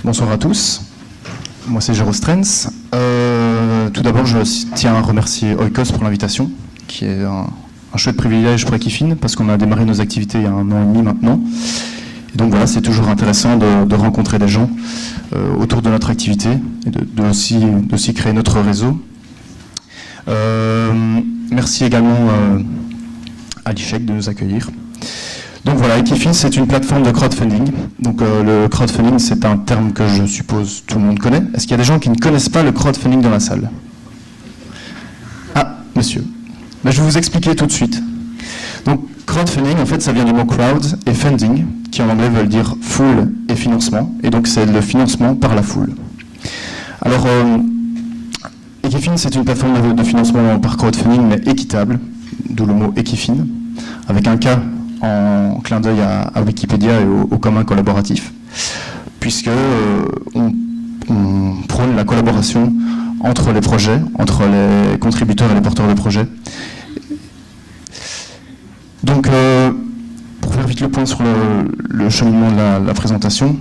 Bonsoir à tous. Moi, c'est Géraud Strens. Tout d'abord, je tiens à remercier Oikos pour l'invitation, qui est un chouette privilège pour Equifin, parce qu'on a démarré nos activités il y a 1 an et demi maintenant. Et donc voilà, c'est toujours intéressant de rencontrer des gens autour de notre activité et d'aussi créer notre réseau. Merci également à l'ICHEC de nous accueillir. Donc voilà, Equifin, c'est une plateforme de crowdfunding. Donc le crowdfunding, c'est un terme que je suppose tout le monde connaît. Est-ce qu'il y a des gens qui ne connaissent pas le crowdfunding dans la salle? Ah, monsieur. Ben, je vais vous expliquer tout de suite. Donc crowdfunding, en fait, ça vient du mot crowd et funding, qui en anglais veulent dire foule et financement. Et donc c'est le financement par la foule. Alors, Equifin, c'est une plateforme de financement par crowdfunding, mais équitable, d'où le mot Equifin, avec un cas en clin d'œil à Wikipédia et au commun collaboratif, puisque on prône la collaboration entre les projets, entre les contributeurs et les porteurs de projets. Donc, pour faire vite le point sur le cheminement de la présentation,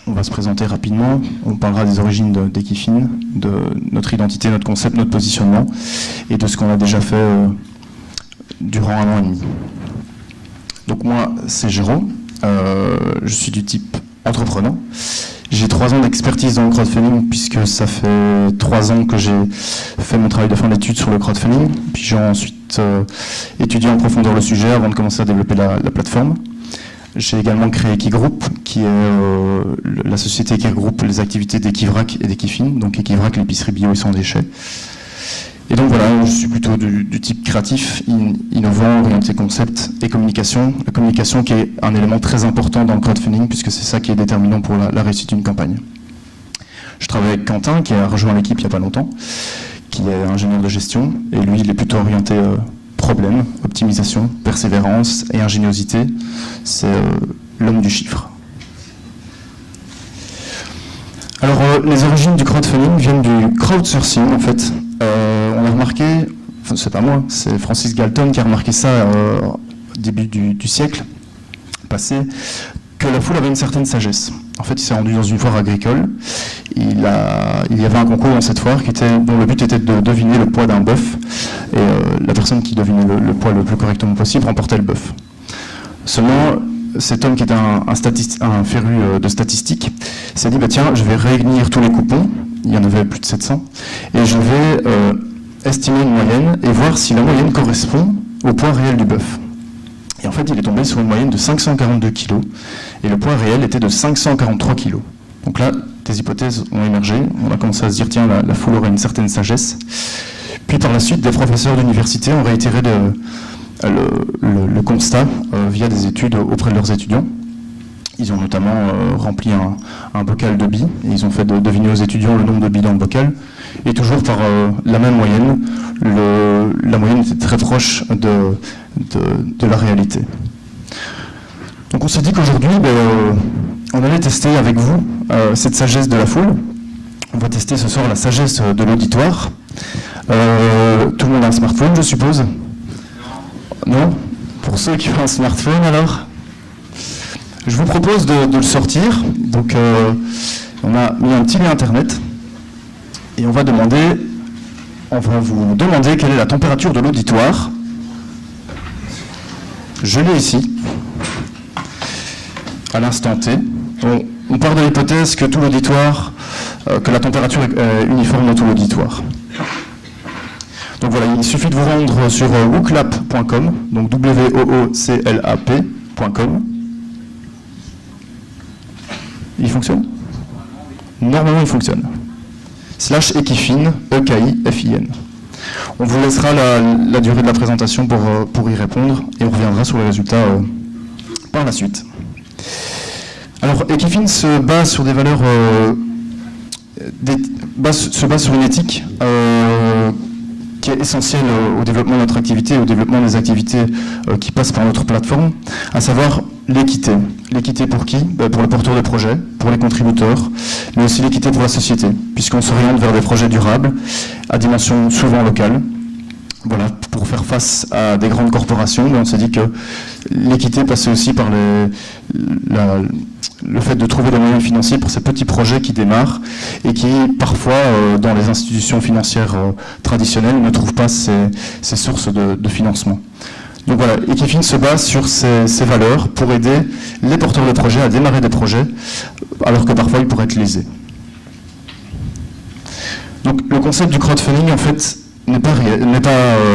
on va se présenter rapidement, on parlera des origines d'Equifin, de notre identité, notre concept, notre positionnement, et de ce qu'on a déjà fait durant 1 an et demi. Donc moi, c'est Géraud, je suis du type entreprenant. J'ai 3 ans d'expertise dans le crowdfunding, puisque ça fait 3 ans que j'ai fait mon travail de fin d'études sur le crowdfunding, puis j'ai ensuite étudié en profondeur le sujet avant de commencer à développer la plateforme. J'ai également créé Equigroup, qui est la société qui regroupe les activités d'Equivrac et d'Equifin, donc Equivrac, l'épicerie bio et sans déchets. Et donc voilà, je suis plutôt du type créatif, innovant, orienté concept et communication. La communication qui est un élément très important dans le crowdfunding, puisque c'est ça qui est déterminant pour la réussite d'une campagne. Je travaille avec Quentin, qui a rejoint l'équipe il n'y a pas longtemps, qui est ingénieur de gestion, et lui, il est plutôt orienté problème, optimisation, persévérance et ingéniosité. C'est l'homme du chiffre. Alors, les origines du crowdfunding viennent du crowdsourcing, en fait. On a remarqué, enfin, c'est pas moi, c'est Francis Galton qui a remarqué ça au début du siècle passé, que la foule avait une certaine sagesse. En fait, il s'est rendu dans une foire agricole. Il y avait un concours dans cette foire dont le but était de deviner le poids d'un bœuf. Et la personne qui devinait le poids le plus correctement possible remportait le bœuf. Seulement, cet homme qui était un féru de statistiques s'est dit, bah, tiens, je vais réunir tous les coupons. Il y en avait plus de 700. Et je vais estimer une moyenne et voir si la moyenne correspond au poids réel du bœuf. Et en fait, il est tombé sur une moyenne de 542 kg. Et le poids réel était de 543 kg. Donc là, des hypothèses ont émergé. On a commencé à se dire, tiens, la foule aurait une certaine sagesse. Puis par la suite, des professeurs d'université ont réitéré le constat via des études auprès de leurs étudiants. Ils ont notamment rempli un bocal de billes, et ils ont fait deviner aux étudiants le nombre de billes dans le bocal. Et toujours par la même moyenne, la moyenne était très proche de la réalité. Donc on s'est dit qu'aujourd'hui, on allait tester avec vous cette sagesse de la foule. On va tester ce soir la sagesse de l'auditoire. Tout le monde a un smartphone, je suppose? Non? Pour ceux qui ont un smartphone, alors? Je vous propose de le sortir. Donc, on a mis un petit lien internet et on va vous demander quelle est la température de l'auditoire. Je l'ai ici, à l'instant T. On part de l'hypothèse que tout l'auditoire, que la température est uniforme dans tout l'auditoire. Donc voilà, il suffit de vous rendre sur wooclap.com, donc wooclap.com. Il fonctionne? Normalement, il fonctionne. / Equifin, EKIFIN. On vous laissera la durée de la présentation pour y répondre et on reviendra sur les résultats par la suite. Alors, Equifin se base sur des valeurs, se base sur une éthique qui est essentielle au développement de notre activité, au développement des activités qui passent par notre plateforme, à savoir l'équité. L'équité pour qui? Pour les porteurs de projets, pour les contributeurs, mais aussi l'équité pour la société, puisqu'on s'oriente vers des projets durables, à dimension souvent locale. Voilà, pour faire face à des grandes corporations, mais on s'est dit que l'équité passait aussi par le fait de trouver des moyens financiers pour ces petits projets qui démarrent et qui, parfois, dans les institutions financières traditionnelles, ne trouvent pas ces sources de financement. Donc voilà, Equifin se base sur ces valeurs pour aider les porteurs de projets à démarrer des projets, alors que parfois ils pourraient être lésés. Donc le concept du crowdfunding, en fait, n'est pas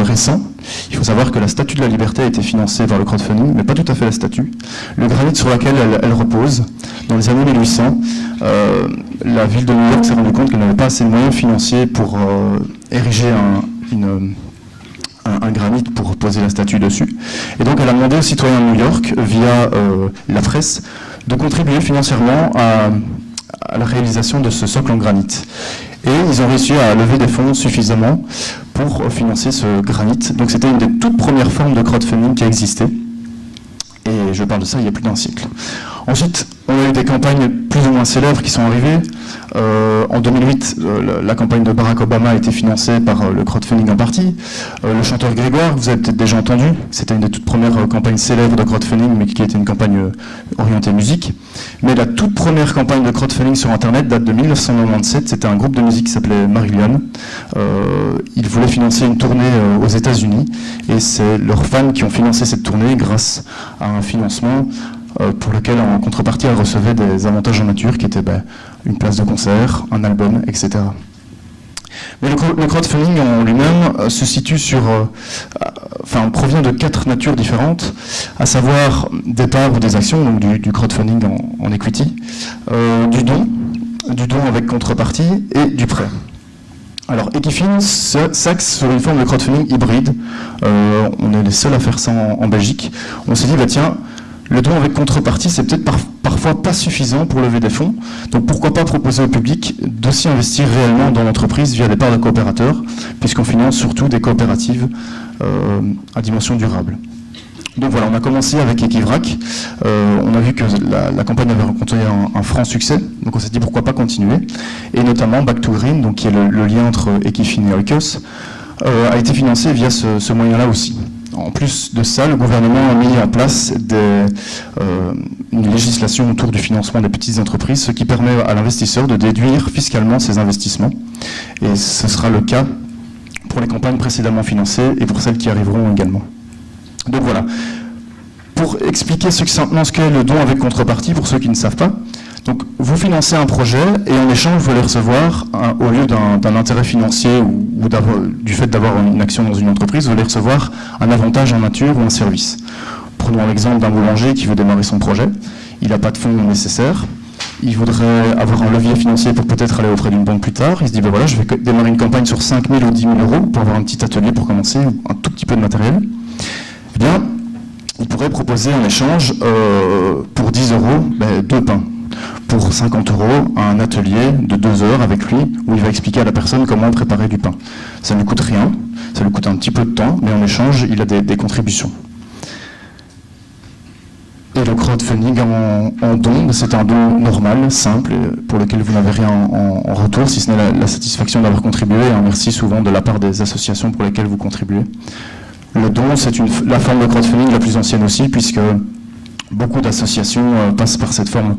récent. Il faut savoir que la Statue de la Liberté a été financée par le crowdfunding, mais pas tout à fait la statue. Le granit sur lequel elle repose, dans les années 1800, la ville de New York s'est rendue compte qu'elle n'avait pas assez de moyens financiers pour ériger un granit pour poser la statue dessus. Et donc elle a demandé aux citoyens de New York, via la presse, de contribuer financièrement à la réalisation de ce socle en granit. Et ils ont réussi à lever des fonds suffisamment pour financer ce granit. Donc c'était une des toutes premières formes de crowdfunding qui existait. Et je parle de ça il y a plus d'un siècle. Ensuite, on a eu des campagnes plus ou moins célèbres qui sont arrivées. En 2008, la campagne de Barack Obama a été financée par le crowdfunding en partie. Le chanteur Grégoire, que vous avez peut-être déjà entendu, c'était une des toutes premières campagnes célèbres de crowdfunding, mais qui était une campagne orientée musique. Mais la toute première campagne de crowdfunding sur Internet date de 1997. C'était un groupe de musique qui s'appelait Marillion. Ils voulaient financer une tournée aux États-Unis, et c'est leurs fans qui ont financé cette tournée grâce à un financement pour lequel, en contrepartie, elle recevait des avantages en nature qui étaient une place de concert, un album, etc. Mais le crowdfunding en lui-même se situe provient de 4 natures différentes, à savoir des parts ou des actions, donc du crowdfunding en equity, du don avec contrepartie et du prêt. Alors, Equifin s'axe sur une forme de crowdfunding hybride. On est les seuls à faire ça en Belgique. On s'est dit, tiens, le don avec contrepartie, c'est peut-être parfois pas suffisant pour lever des fonds. Donc pourquoi pas proposer au public d'aussi investir réellement dans l'entreprise via des parts de coopérateurs, puisqu'on finance surtout des coopératives à dimension durable. Donc voilà, on a commencé avec Equivrac. On a vu que la campagne avait rencontré un franc succès, donc on s'est dit pourquoi pas continuer. Et notamment Back to Green, donc qui est le lien entre Equifin et Oikos, a été financé via ce moyen-là aussi. En plus de ça, le gouvernement a mis en place une législation autour du financement des petites entreprises, ce qui permet à l'investisseur de déduire fiscalement ses investissements. Et ce sera le cas pour les campagnes précédemment financées et pour celles qui arriveront également. Donc voilà. Pour expliquer succinctement ce qu'est le don avec contrepartie, pour ceux qui ne savent pas, donc vous financez un projet et en échange vous allez recevoir, au lieu d'un intérêt financier ou du fait d'avoir une action dans une entreprise, vous allez recevoir un avantage en nature ou un service. Prenons l'exemple d'un boulanger qui veut démarrer son projet, il n'a pas de fonds nécessaires, il voudrait avoir un levier financier pour peut-être aller auprès d'une banque plus tard, il se dit voilà, je vais démarrer une campagne sur 5 000 ou 10 000 euros pour avoir un petit atelier pour commencer, ou un tout petit peu de matériel. Eh bien, il pourrait proposer en échange pour 10 euros 2 pains. Pour 50 euros, un atelier de 2 heures avec lui, où il va expliquer à la personne comment préparer du pain. Ça ne lui coûte rien, ça lui coûte un petit peu de temps, mais en échange, il a des contributions. Et le crowdfunding en don, c'est un don normal, simple, pour lequel vous n'avez rien en retour, si ce n'est la satisfaction d'avoir contribué, et un merci souvent de la part des associations pour lesquelles vous contribuez. Le don, c'est la forme de crowdfunding la plus ancienne aussi, puisque beaucoup d'associations passent par cette forme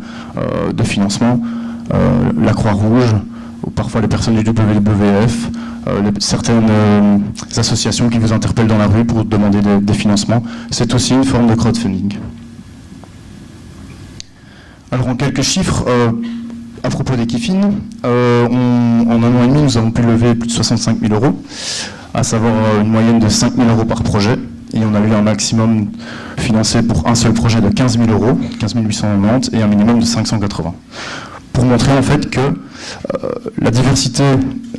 de financement. La Croix-Rouge, ou parfois les personnes du WWF, certaines associations qui vous interpellent dans la rue pour demander des financements. C'est aussi une forme de crowdfunding. Alors en quelques chiffres, à propos d'Equifin, en un an et demi, nous avons pu lever plus de 65 000 euros, à savoir une moyenne de 5 000 euros par projet. Et on a eu un maximum financé pour un seul projet de 15 000 euros, 15 890, et un minimum de 580. Pour montrer en fait que la diversité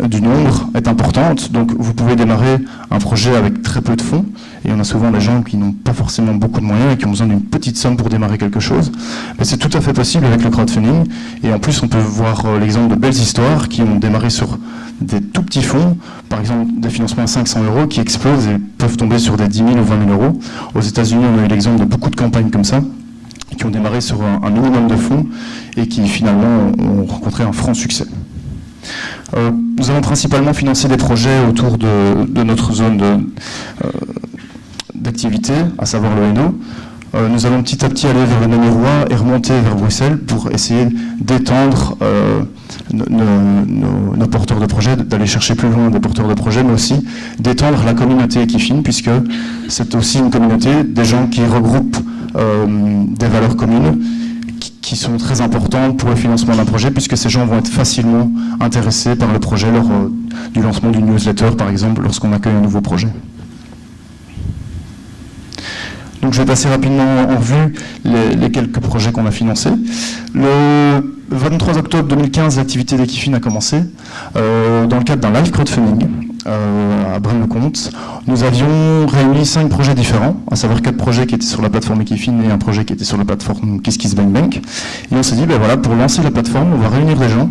du nombre est importante, donc vous pouvez démarrer un projet avec très peu de fonds, et on a souvent des gens qui n'ont pas forcément beaucoup de moyens et qui ont besoin d'une petite somme pour démarrer quelque chose. Mais c'est tout à fait possible avec le crowdfunding, et en plus on peut voir l'exemple de belles histoires qui ont démarré sur des tout petits fonds, par exemple des financements à 500 euros qui explosent et peuvent tomber sur des 10 000 ou 20 000 euros. Aux États-Unis, on a eu l'exemple de beaucoup de campagnes comme ça, qui ont démarré sur un minimum de fonds et qui finalement ont rencontré un franc succès. Nous avons principalement financé des projets autour de notre zone d'activité, à savoir le Hainaut. nous allons petit à petit aller vers le Namirois et remonter vers Bruxelles pour essayer d'étendre nos porteurs de projets, d'aller chercher plus loin des porteurs de projets, mais aussi d'étendre la communauté Equifin, puisque c'est aussi une communauté des gens qui regroupent des valeurs communes qui sont très importantes pour le financement d'un projet, puisque ces gens vont être facilement intéressés par le projet lors du lancement d'une newsletter, par exemple, lorsqu'on accueille un nouveau projet. Donc je vais passer rapidement en revue les quelques projets qu'on a financés. Le 23 octobre 2015, l'activité d'Equifin a commencé dans le cadre d'un live crowdfunding à Braine-le-Comte. Nous avions réuni 5 projets différents, à savoir 4 projets qui étaient sur la plateforme Equifin et un projet qui était sur la plateforme KissKissBankBank. Et on s'est dit, ben voilà, pour lancer la plateforme, on va réunir des gens,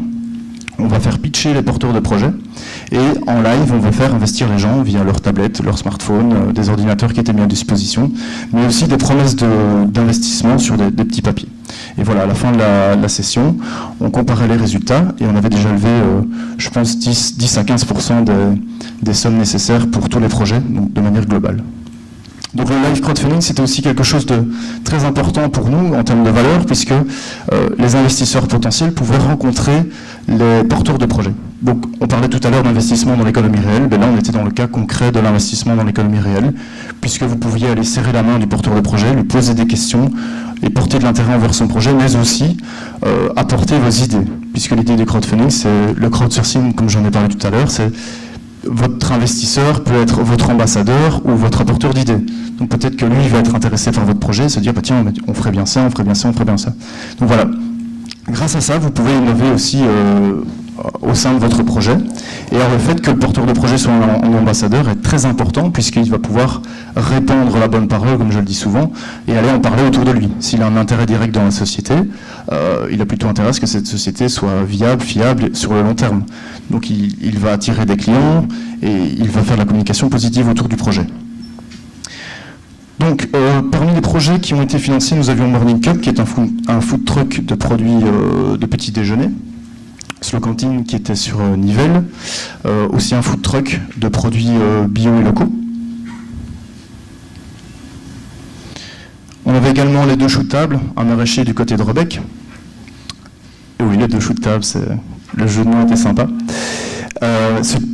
on va faire pitcher les porteurs de projets, et en live, on va faire investir les gens via leur tablette, leur smartphone, des ordinateurs qui étaient mis à disposition, mais aussi des promesses d'investissement sur des petits papiers. Et voilà, à la fin de la session, on comparait les résultats, et on avait déjà levé, je pense, 10 à 15% des sommes nécessaires pour tous les projets, donc de manière globale. Donc le live crowdfunding, c'était aussi quelque chose de très important pour nous en termes de valeur, puisque les investisseurs potentiels pouvaient rencontrer les porteurs de projets. Donc on parlait tout à l'heure d'investissement dans l'économie réelle, mais là on était dans le cas concret de l'investissement dans l'économie réelle, puisque vous pouviez aller serrer la main du porteur de projet, lui poser des questions et porter de l'intérêt envers son projet, mais aussi apporter vos idées, puisque l'idée du crowdfunding, c'est le crowdsourcing, comme j'en ai parlé tout à l'heure, c'est votre investisseur peut être votre ambassadeur ou votre apporteur d'idées. Donc peut-être que lui va être intéressé par votre projet et se dire bah, tiens, on ferait bien ça, on ferait bien ça, on ferait bien ça. Donc voilà, grâce à ça, vous pouvez innover aussi au sein de votre projet. Et alors le fait que le porteur de projet soit un ambassadeur est très important puisqu'il va pouvoir répandre la bonne parole, comme je le dis souvent, et aller en parler autour de lui. S'il a un intérêt direct dans la société, il a plutôt intérêt à ce que cette société soit viable, fiable sur le long terme. Donc il va attirer des clients et il va faire de la communication positive autour du projet. Donc, parmi les projets qui ont été financés, nous avions Morning Cup, qui est un food truck de produits de petit déjeuner. Slow Canteen, qui était sur Nivelles. Aussi un food truck de produits bio et locaux. On avait également les 2 choux de table, un maraîcher du côté de Rebec. Et oui, les 2 choux de table, le jeu de mots était sympa.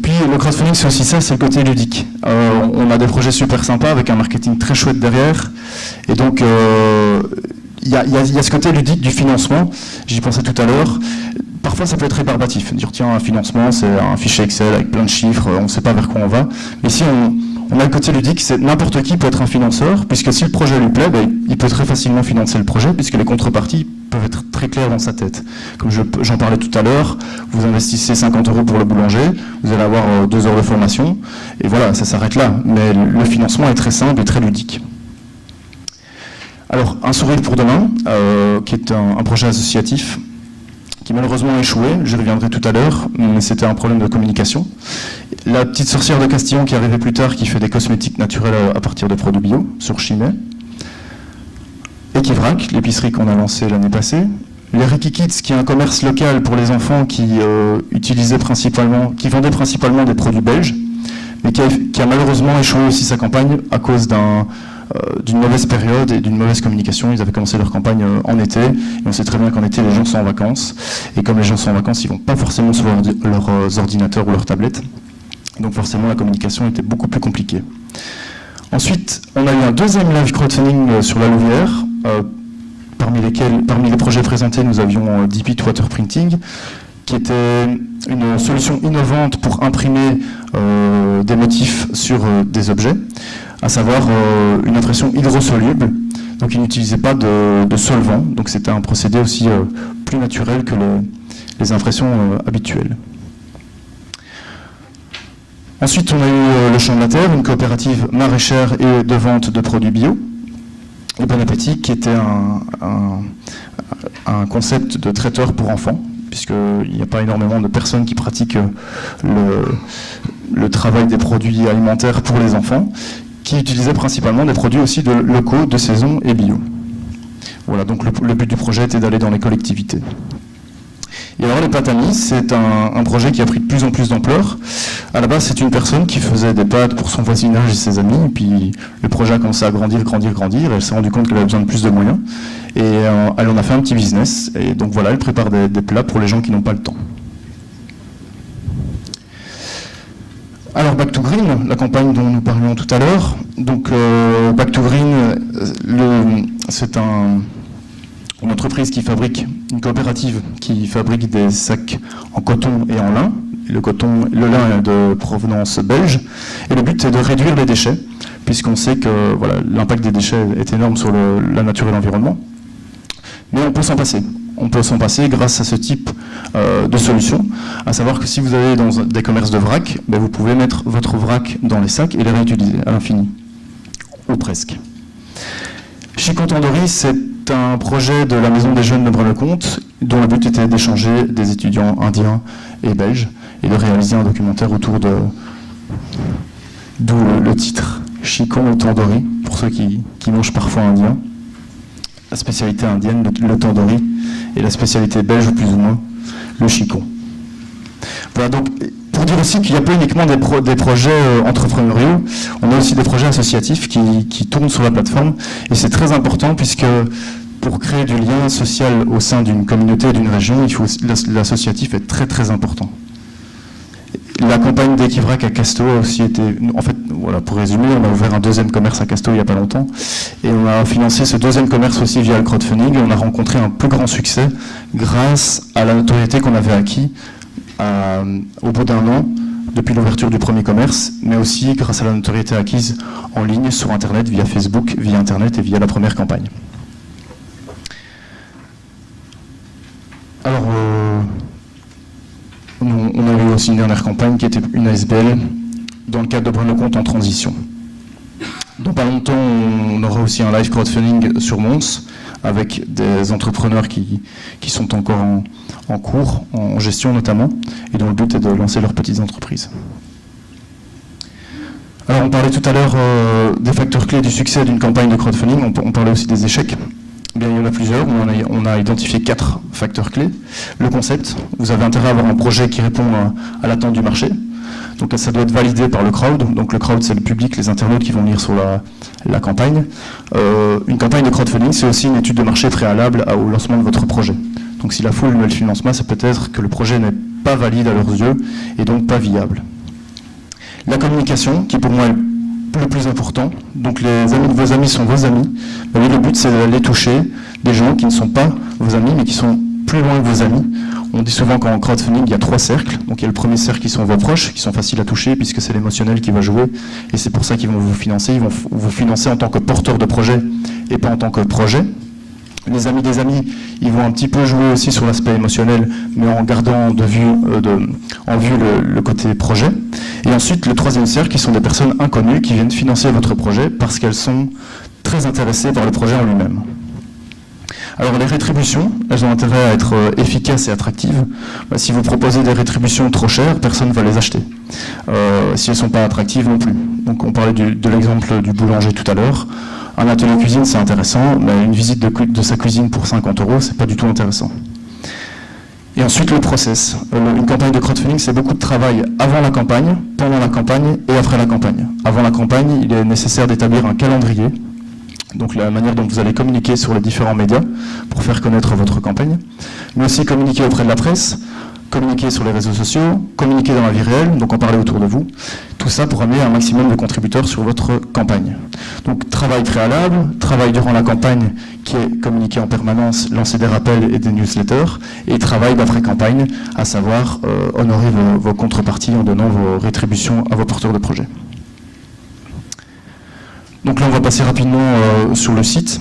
Puis le crowdfunding, c'est aussi ça, c'est le côté ludique. On a des projets super sympas avec un marketing très chouette derrière. Et donc, il y a ce côté ludique du financement. J'y pensais tout à l'heure. Parfois, ça peut être rébarbatif. Dire, tiens, un financement, c'est un fichier Excel avec plein de chiffres, on ne sait pas vers quoi on va. Mais si on a le côté ludique, c'est n'importe qui peut être un financeur, puisque si le projet lui plaît, ben, il peut très facilement financer le projet, puisque les contreparties peuvent être très claires dans sa tête. Comme j'en parlais tout à l'heure, vous investissez 50 € pour le boulanger, vous allez avoir 2 heures de formation, et voilà, ça s'arrête là. Mais le financement est très simple et très ludique. Alors, Un sourire pour demain, qui est un projet associatif, qui malheureusement a échoué, j'y reviendrai tout à l'heure, mais c'était un problème de communication. La petite sorcière de Castillon qui est arrivée plus tard, qui fait des cosmétiques naturels à partir de produits bio, sur Chimay. Equivrac, l'épicerie qu'on a lancée l'année passée. Les Ricky Kids, qui est un commerce local pour les enfants qui vendait principalement des produits belges, mais qui a malheureusement échoué aussi sa campagne à cause d'une mauvaise période et d'une mauvaise communication. Ils avaient commencé leur campagne en été, et on sait très bien qu'en été, les gens sont en vacances, et comme les gens sont en vacances, ils ne vont pas forcément sur leurs ordinateurs ou leurs tablettes, donc forcément la communication était beaucoup plus compliquée. Ensuite, on a eu un deuxième live crowdfunding sur la Louvière, parmi les projets présentés, nous avions Deepit Water Printing, qui était une solution innovante pour imprimer des motifs sur des objets, à savoir une impression hydrosoluble. Donc il n'utilisait pas de solvant, donc c'était un procédé aussi plus naturel que les impressions habituelles. Ensuite, on a eu le Champ de la Terre, une coopérative maraîchère et de vente de produits bio. Et Bon Appétit, qui était un concept de traiteur pour enfants, puisqu'il n'y a pas énormément de personnes qui pratiquent le travail des produits alimentaires pour les enfants, qui utilisaient principalement des produits aussi locaux, de saison et bio. Voilà, donc le but du projet était d'aller dans les collectivités. Et alors les pâtes Amis, c'est un projet qui a pris de plus en plus d'ampleur. À la base, c'est une personne qui faisait des pâtes pour son voisinage et ses amis, et puis le projet a commencé à grandir, et elle s'est rendue compte qu'elle avait besoin de plus de moyens, et elle en a fait un petit business, et donc voilà, elle prépare des plats pour les gens qui n'ont pas le temps. Alors Back to Green, la campagne dont nous parlions tout à l'heure, donc Back to Green, c'est une entreprise qui fabrique, une coopérative qui fabrique des sacs en coton et en lin. Le lin est de provenance belge, et le but est de réduire les déchets, puisqu'on sait que voilà, l'impact des déchets est énorme sur la nature et l'environnement. Mais on peut s'en passer. On peut s'en passer grâce à ce type de solution, à savoir que si vous allez dans des commerces de vrac, ben vous pouvez mettre votre vrac dans les sacs et les réutiliser à l'infini, ou presque. Chico Tandoori, c'est un projet de la Maison des Jeunes de Braine-le-Comte, dont le but était d'échanger des étudiants indiens et belges, et de réaliser un documentaire autour d'où le titre, Chico Tandoori, pour ceux qui mangent parfois indien. La spécialité indienne, le tandoori, et la spécialité belge, plus ou moins, le chicon. Voilà, donc, pour dire aussi qu'il n'y a pas uniquement des projets entrepreneuriaux, on a aussi des projets associatifs qui tournent sur la plateforme, et c'est très important puisque pour créer du lien social au sein d'une communauté, d'une région, l'associatif est très très important. La campagne d'Equivrac à Casto a aussi été, en fait, voilà, pour résumer, on a ouvert un deuxième commerce à Casto il n'y a pas longtemps, et on a financé ce deuxième commerce aussi via le crowdfunding, et on a rencontré un plus grand succès grâce à la notoriété qu'on avait acquis au bout d'un an, depuis l'ouverture du premier commerce, mais aussi grâce à la notoriété acquise en ligne, sur Internet, via Facebook, via Internet et via la première campagne. Alors, on a eu aussi une dernière campagne qui était une ASBL dans le cadre de Braine-le-Comte en transition. Dans pas longtemps, on aura aussi un live crowdfunding sur Mons avec des entrepreneurs qui sont encore en cours, en gestion notamment, et dont le but est de lancer leurs petites entreprises. Alors on parlait tout à l'heure des facteurs clés du succès d'une campagne de crowdfunding, on parlait aussi des échecs. Bien, il y en a plusieurs, on a identifié 4 facteurs clés. Le concept, vous avez intérêt à avoir un projet qui répond à l'attente du marché. Donc ça doit être validé par le crowd. Donc le crowd, c'est le public, les internautes qui vont lire sur la campagne. Une campagne de crowdfunding, c'est aussi une étude de marché préalable au lancement de votre projet. Donc si la foule ne le finance pas, c'est peut-être que le projet n'est pas valide à leurs yeux et donc pas viable. La communication, qui pour moi est le plus important, donc les amis de vos amis sont vos amis. Ben oui, le but c'est d'aller toucher des gens qui ne sont pas vos amis, mais qui sont plus loin que vos amis. On dit souvent qu'en crowdfunding, il y a 3 cercles. Donc il y a le premier cercle qui sont vos proches, qui sont faciles à toucher, puisque c'est l'émotionnel qui va jouer, et c'est pour ça qu'ils vont vous financer. Ils vont vous financer en tant que porteur de projet, et pas en tant que projet. Les amis des amis, ils vont un petit peu jouer aussi sur l'aspect émotionnel, mais en gardant en vue le côté projet. Et ensuite, le 3e cercle, qui sont des personnes inconnues qui viennent financer votre projet parce qu'elles sont très intéressées par le projet en lui-même. Alors les rétributions, elles ont intérêt à être efficaces et attractives. Si vous proposez des rétributions trop chères, personne ne va les acheter. Si elles ne sont pas attractives non plus. Donc on parlait de l'exemple du boulanger tout à l'heure. Un atelier cuisine, c'est intéressant, mais une visite de sa cuisine pour 50 €, c'est pas du tout intéressant. Et ensuite, le process. Une campagne de crowdfunding, c'est beaucoup de travail avant la campagne, pendant la campagne et après la campagne. Avant la campagne, il est nécessaire d'établir un calendrier, donc la manière dont vous allez communiquer sur les différents médias pour faire connaître votre campagne, mais aussi communiquer auprès de la presse, communiquer sur les réseaux sociaux, communiquer dans la vie réelle, donc en parler autour de vous. Tout ça pour amener un maximum de contributeurs sur votre campagne. Donc travail préalable, travail durant la campagne qui est communiqué en permanence, lancer des rappels et des newsletters, et travail d'après-campagne, à savoir honorer vos contreparties en donnant vos rétributions à vos porteurs de projet. Donc là on va passer rapidement sur le site,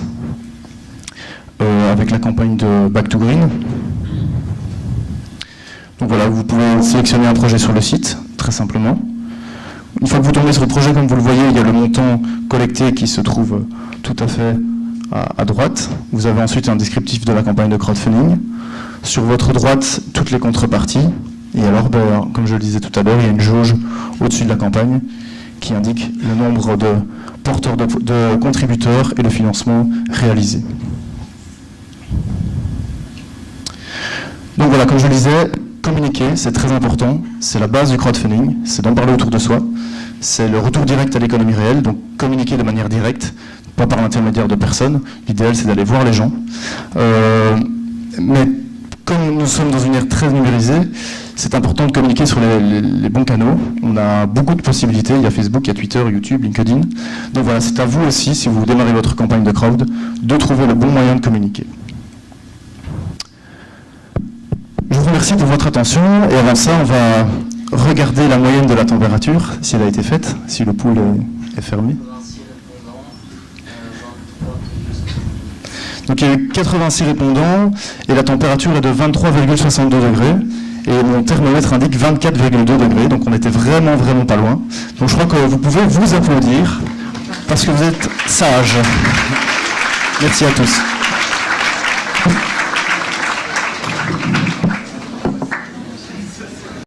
avec la campagne de Back to Green. Donc voilà, vous pouvez sélectionner un projet sur le site, très simplement. Une fois que vous tombez sur le projet, comme vous le voyez, il y a le montant collecté qui se trouve tout à fait à droite. Vous avez ensuite un descriptif de la campagne de crowdfunding. Sur votre droite, toutes les contreparties. Et alors, comme je le disais tout à l'heure, il y a une jauge au-dessus de la campagne qui indique le nombre de porteurs de contributeurs et le financement réalisé. Donc voilà, comme je le disais, communiquer, c'est très important. C'est la base du crowdfunding, c'est d'en parler autour de soi. C'est le retour direct à l'économie réelle, donc communiquer de manière directe, pas par l'intermédiaire de personnes. L'idéal, c'est d'aller voir les gens. Mais comme nous sommes dans une ère très numérisée, c'est important de communiquer sur les bons canaux. On a beaucoup de possibilités. Il y a Facebook, il y a Twitter, YouTube, LinkedIn. Donc voilà, c'est à vous aussi, si vous démarrez votre campagne de crowd, de trouver le bon moyen de communiquer. Je vous remercie pour votre attention. Et avant ça, on va regarder la moyenne de la température, si elle a été faite, si le pool est fermé. Donc il y a eu 86 répondants et la température est de 23,62 degrés et mon thermomètre indique 24,2 degrés, donc on était vraiment pas loin. Donc je crois que vous pouvez vous applaudir parce que vous êtes sages. Merci à tous.